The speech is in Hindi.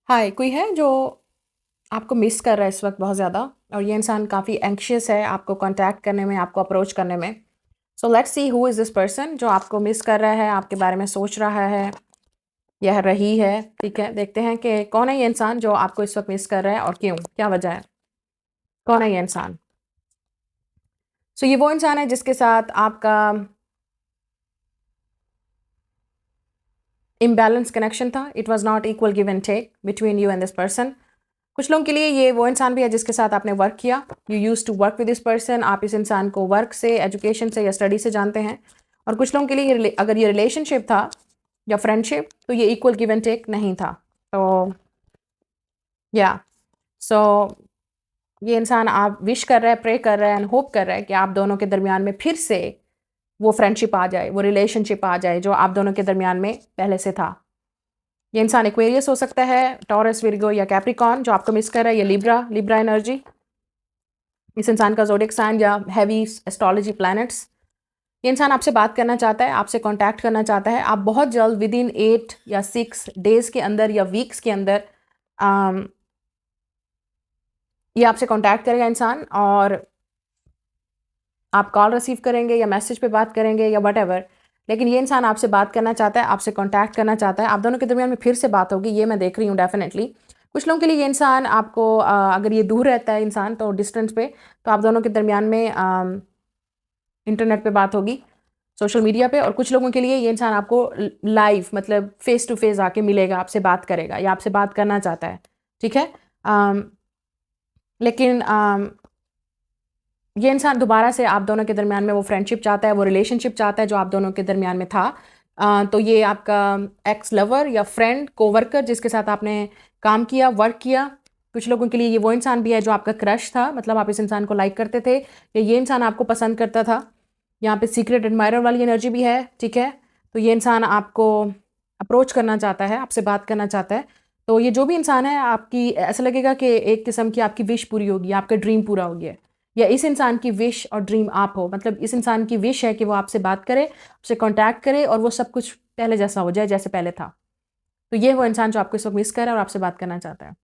हाय, कोई है जो आपको मिस कर रहा है इस वक़्त बहुत ज़्यादा और ये इंसान काफ़ी एंग्ज़ियस है आपको कॉन्टैक्ट करने में, आपको अप्रोच करने में। So let's see who is this person जो आपको मिस कर रहा है, आपके बारे में सोच रहा है या रही है, ठीक है? देखते हैं कि कौन है ये इंसान जो आपको इस वक़्त मिस कर रहा है और क्यों? क्या वजह है? कौन है ये इंसान? सो ये वो इंसान है जिसके साथ आपका इम्बैलेंस कनेक्शन था। It was not equal give and take between you and this person. कुछ लोगों के लिए ये वो इंसान भी है जिसके साथ आपने वर्क किया। You use to work with this person. आप इस इंसान को वर्क से, एजुकेशन से या स्टडी से जानते हैं। और कुछ लोगों के लिए अगर ये रिलेशनशिप था या फ्रेंडशिप तो ये इक्वल गिव एंड टेक नहीं था। तो या सो ये इंसान आप विश कर रहा है, प्रे कर रहा है एंड होप कर रहा है कि आप दोनों के दरमियान में फिर से वो फ्रेंडशिप आ जाए, वो रिलेशनशिप आ जाए जो आप दोनों के दरमियान में पहले से था। ये इंसान एक्वेरियस हो सकता है, टॉरस, विर्गो या कैप्रिकॉर्न जो आपको मिस कर रहा है, या लिब्रा एनर्जी। इस इंसान का ज़ोडिएक साइन या हैवी एस्ट्रोलॉजी प्लैनेट्स। ये इंसान आपसे बात करना चाहता है, आपसे कॉन्टैक्ट करना चाहता है। आप बहुत जल्द विदिन 8 या 6 डेज़ के अंदर या वीक्स के अंदर अम, ये आपसे कॉन्टैक्ट करेगा इंसान और आप कॉल रिसीव करेंगे या मैसेज पे बात करेंगे या व्हाटएवर। लेकिन ये इंसान आपसे बात करना चाहता है, आपसे कॉन्टैक्ट करना चाहता है। आप दोनों के दरमियान में फिर से बात होगी, ये मैं देख रही हूँ डेफ़िनेटली। कुछ लोगों के लिए ये इंसान आपको अगर ये दूर रहता है इंसान तो डिस्टेंस पे, तो आप दोनों के दरमियान में इंटरनेट पे बात होगी, सोशल मीडिया पे। और कुछ लोगों के लिए ये इंसान आपको लाइव मतलब फ़ेस टू फ़ेस आके मिलेगा, आपसे बात करेगा या आपसे बात करना चाहता है, ठीक है? लेकिन ये इंसान दोबारा से आप दोनों के दरमियान में वो फ्रेंडशिप चाहता है, वो रिलेशनशिप चाहता है जो आप दोनों के दरमियान में था। तो ये आपका एक्स लवर या फ्रेंड, कोवर्कर जिसके साथ आपने काम किया, वर्क किया। कुछ लोगों के लिए ये वो इंसान भी है जो आपका क्रश था, मतलब आप इस इंसान को लाइक करते थे या ये इंसान आपको पसंद करता था। यहाँ पे सीक्रेट एडमायरर वाली एनर्जी भी है, ठीक है? तो ये इंसान आपको अप्रोच करना चाहता है, आपसे बात करना चाहता है। तो ये जो भी इंसान है आपकी ऐसा लगेगा कि एक किस्म की आपकी विश पूरी होगी, आपका ड्रीम पूरा हो गया है। या इस इंसान की विश और ड्रीम आप हो, मतलब इस इंसान की विश है कि वो आपसे बात करे, आपसे कॉन्टैक्ट करे और वो सब कुछ पहले जैसा हो जाए जैसे पहले था। तो ये वो इंसान जो आपको इस वक्त मिस कर रहा है और आपसे बात करना चाहता है।